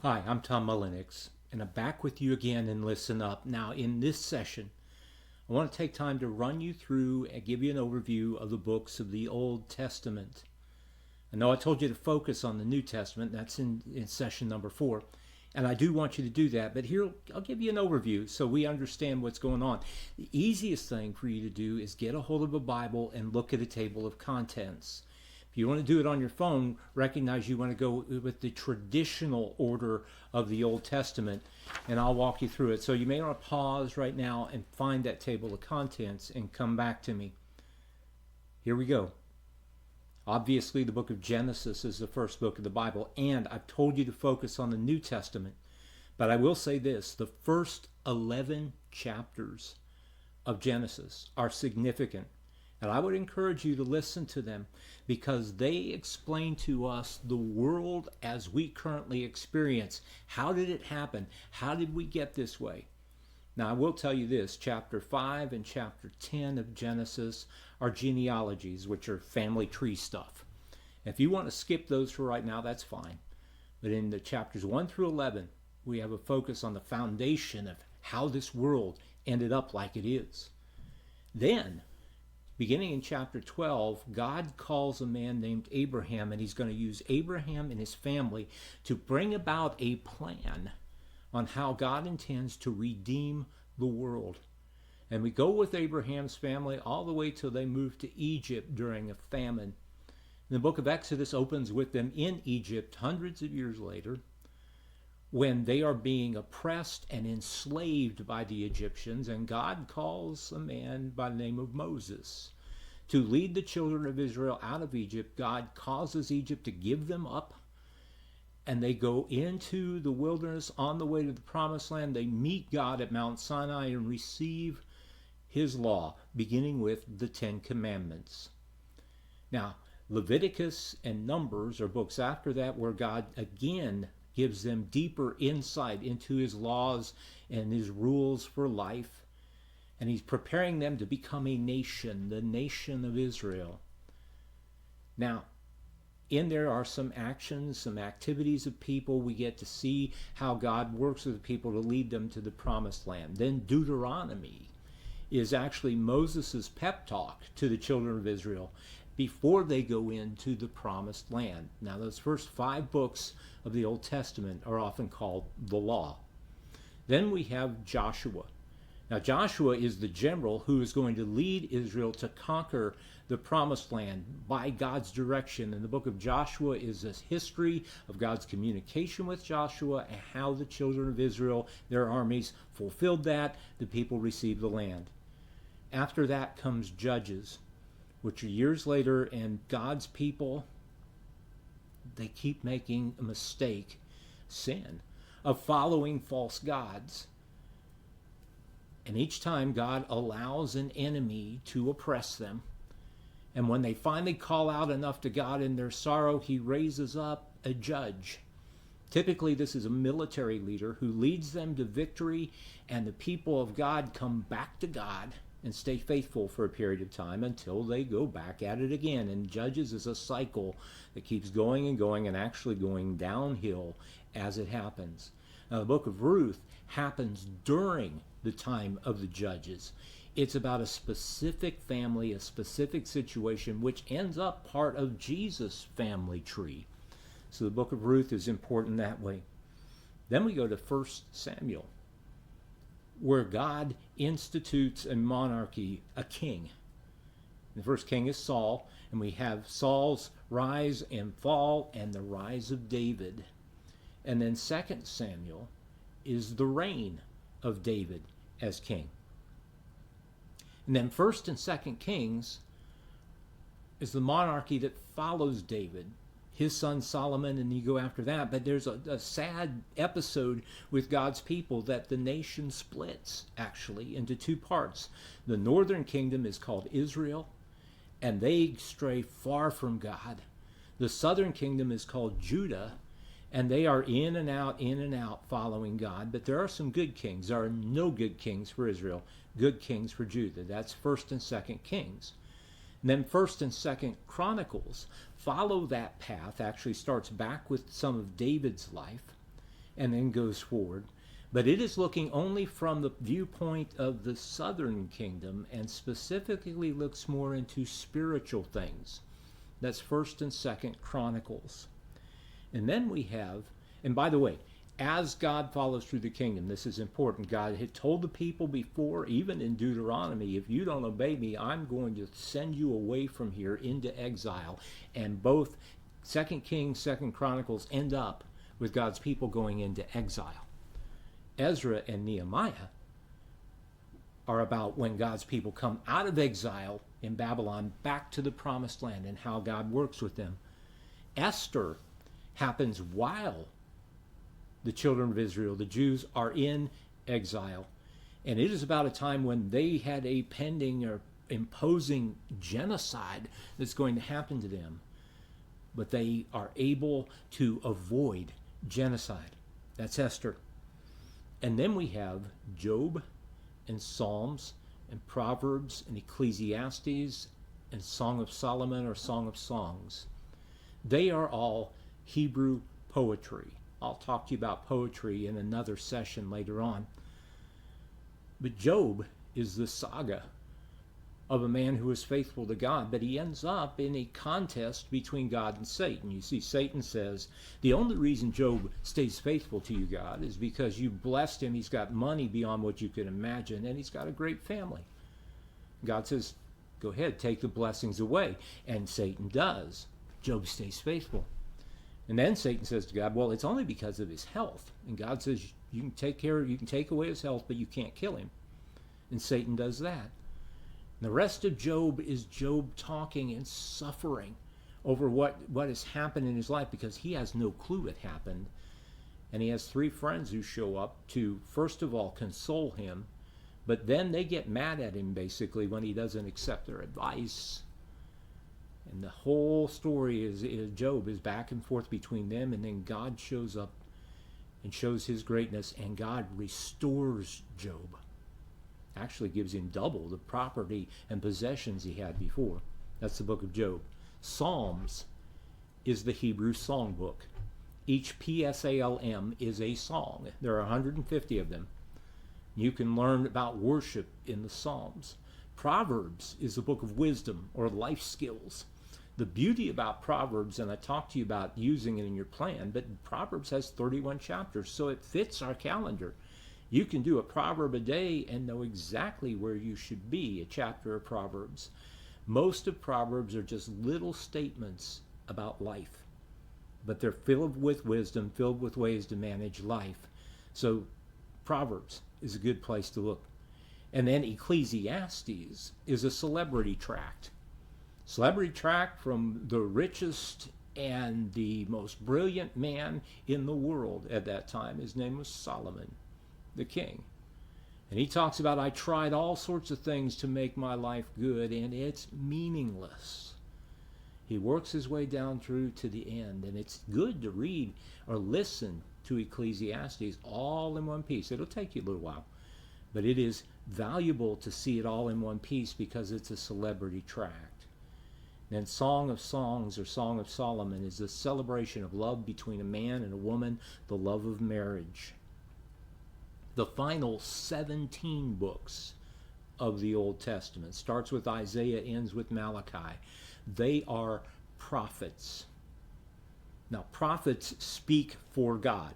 Hi, I'm Tom Mullenix, and I'm back with you again in Listen Up. Now, in this session, I want to take time to run you through and give you an overview of the books of the Old Testament. I know I told you to focus on the New Testament, that's in session number 4, and I do want you to do that, but here I'll give you an overview so we understand what's going on. The easiest thing for you to do is get a hold of a Bible and look at a table of contents. If you want to do it on your phone, recognize you want to go with the traditional order of the Old Testament, and I'll walk you through it. So you may want to pause right now and find that table of contents and come back to me. Here we go. Obviously, the book of Genesis is the first book of the Bible, and I've told you to focus on the New Testament. But I will say this, the first 11 chapters of Genesis are significant. And I would encourage you to listen to them because they explain to us the world as we currently experience. How did it happen? How did we get this way? Now, I will tell you this, chapter 5 and chapter 10 of Genesis are genealogies, which are family tree stuff. If you want to skip those for right now, that's fine. But in the chapters 1 through 11, we have a focus on the foundation of how this world ended up like it is. Then, beginning in chapter 12, God calls a man named Abraham, and he's going to use Abraham and his family to bring about a plan on how God intends to redeem the world. And we go with Abraham's family all the way till they move to Egypt during a famine. And the book of Exodus opens with them in Egypt hundreds of years later, when they are being oppressed and enslaved by the Egyptians, and God calls a man by the name of Moses to lead the children of Israel out of Egypt. God causes Egypt to give them up, and they go into the wilderness on the way to the promised land. They meet God at Mount Sinai and receive his law, beginning with the 10 Commandments. Now, Leviticus and Numbers are books after that where God again gives them deeper insight into his laws and his rules for life. And he's preparing them to become a nation, the nation of Israel. Now, in there are some actions, some activities of people. We get to see how God works with the people to lead them to the promised land. Then Deuteronomy is actually Moses' pep talk to the children of Israel before they go into the promised land. Now, those first 5 books of the Old Testament are often called the law. Then we have Joshua. Now, Joshua is the general who is going to lead Israel to conquer the promised land by God's direction. And the book of Joshua is this history of God's communication with Joshua and how the children of Israel, their armies, fulfilled that. The people received the land. After that comes Judges, which are years later, and God's people, they keep making a mistake, sin, of following false gods. And each time God allows an enemy to oppress them. And when they finally call out enough to God in their sorrow, he raises up a judge. Typically, this is a military leader who leads them to victory, and the people of God come back to God and stay faithful for a period of time until they go back at it again. And Judges is a cycle that keeps going and actually going downhill as it happens. Now, the book of Ruth happens during the time of the Judges. It's about a specific family, a specific situation, which ends up part of Jesus' family tree. So the book of Ruth is important that way. Then we go to 1 Samuel, where God institutes a monarchy, a king. The first king is Saul, and we have Saul's rise and fall and the rise of David. And then 2 Samuel is the reign of David as king. And then 1st and 2nd Kings is the monarchy that follows David, his son Solomon, and you go after that. But there's a sad episode with God's people that the nation splits actually into 2 parts. The northern kingdom is called Israel, and they stray far from God. The southern kingdom is called Judah, and they are in and out following God. But there are some good kings. There are no good kings for Israel, good kings for Judah. That's 1st and 2nd Kings. And then 1st and 2nd Chronicles follow that path, actually starts back with some of David's life, and then goes forward. But it is looking only from the viewpoint of the southern kingdom, and specifically looks more into spiritual things. That's 1st and 2nd Chronicles. And then we have, and by the way, as God follows through the kingdom, this is important. God had told the people before, even in Deuteronomy, if you don't obey me, I'm going to send you away from here into exile. And both 2nd Kings, 2nd Chronicles end up with God's people going into exile. Ezra and Nehemiah are about when God's people come out of exile in Babylon back to the promised land and how God works with them. Esther happens while the children of Israel, the Jews, are in exile. And it is about a time when they had a pending or imposing genocide that's going to happen to them. But they are able to avoid genocide. That's Esther. And then we have Job and Psalms and Proverbs and Ecclesiastes and Song of Solomon or Song of Songs. They are all Hebrew poetry. I'll talk to you about poetry in another session later on. But Job is the saga of a man who is faithful to God, but he ends up in a contest between God and Satan. You see, Satan says, the only reason Job stays faithful to you, God, is because you blessed him. He's got money beyond what you could imagine, and he's got a great family. God says, go ahead, take the blessings away. And Satan does. Job stays faithful. And then Satan says to God, well, it's only because of his health. And God says, you can take away his health, but you can't kill him. And Satan does that. And the rest of Job is Job talking and suffering over what has happened in his life, because he has no clue it happened. And he has 3 friends who show up to, first of all, console him, but then they get mad at him, basically, when he doesn't accept their advice. And the whole story is Job is back and forth between them, and then God shows up and shows his greatness, and God restores Job. Actually gives him double the property and possessions he had before. That's the book of Job. Psalms is the Hebrew songbook. Each psalm is a song. There are 150 of them. You can learn about worship in the Psalms. Proverbs is the book of wisdom or life skills. The beauty about Proverbs, and I talked to you about using it in your plan, but Proverbs has 31 chapters, so it fits our calendar. You can do a proverb a day and know exactly where you should be, a chapter of Proverbs. Most of Proverbs are just little statements about life, but they're filled with wisdom, filled with ways to manage life. So Proverbs is a good place to look. And then Ecclesiastes is a celebrity tract. Celebrity tract from the richest and the most brilliant man in the world at that time. His name was Solomon, the king. And he talks about, I tried all sorts of things to make my life good, and it's meaningless. He works his way down through to the end, and it's good to read or listen to Ecclesiastes all in one piece. It'll take you a little while, but it is valuable to see it all in one piece because it's a celebrity tract. And Song of Songs or Song of Solomon is a celebration of love between a man and a woman, the love of marriage. The final 17 books of the Old Testament starts with Isaiah, ends with Malachi. They are prophets. Now, prophets speak for God.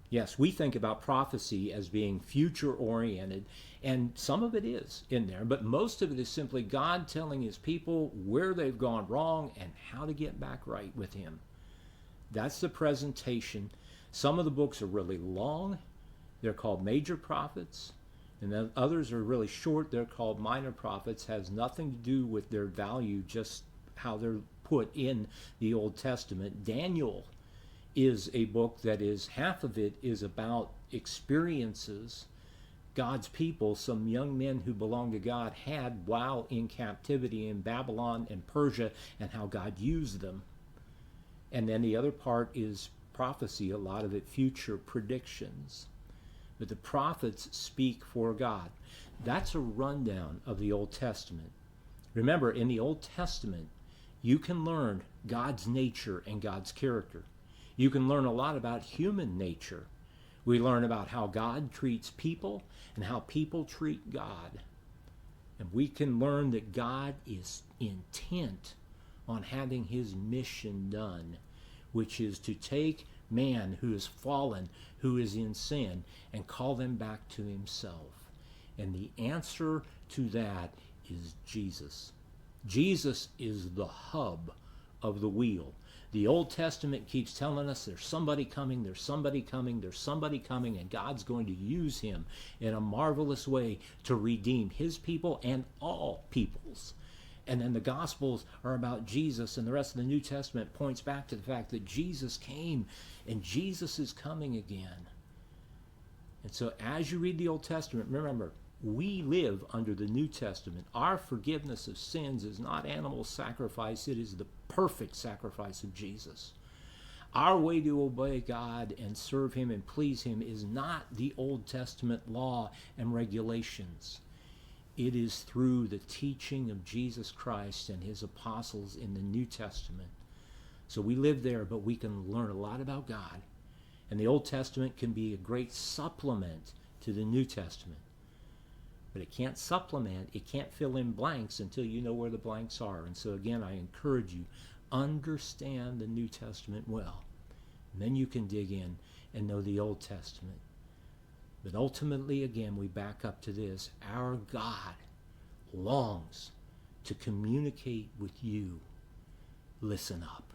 Yes, we think about prophecy as being future-oriented, and some of it is in there, but most of it is simply God telling his people where they've gone wrong and how to get back right with him. That's the presentation. Some of the books are really long. They're called major prophets, and then others are really short. They're called minor prophets. Has nothing to do with their value, just how they're put in the Old Testament. Daniel is a book that is, half of it is about experiences God's people, some young men who belong to God, had while in captivity in Babylon and Persia, and how God used them. And then the other part is prophecy, a lot of it future predictions. But the prophets speak for God. That's a rundown of the Old Testament. Remember, in the Old Testament, you can learn God's nature and God's character. You can learn a lot about human nature. We learn about how God treats people and how people treat God. And we can learn that God is intent on having his mission done, which is to take man who is fallen, who is in sin, and call them back to himself. And the answer to that is Jesus. Jesus is the hub of the wheel. The Old Testament keeps telling us there's somebody coming, there's somebody coming, there's somebody coming, and God's going to use him in a marvelous way to redeem his people and all peoples. And then the Gospels are about Jesus, and the rest of the New Testament points back to the fact that Jesus came and Jesus is coming again. And so as you read the Old Testament, remember, we live under the New Testament. Our forgiveness of sins is not animal sacrifice. It is the perfect sacrifice of Jesus. Our way to obey God and serve him and please him is not the Old Testament law and regulations. It is through the teaching of Jesus Christ and his apostles in the New Testament. So we live there, but we can learn a lot about God. And the Old Testament can be a great supplement to the New Testament. But it can't supplement, it can't fill in blanks until you know where the blanks are. And so again, I encourage you, understand the New Testament well. And then you can dig in and know the Old Testament. But ultimately, again, we back up to this. Our God longs to communicate with you. Listen up.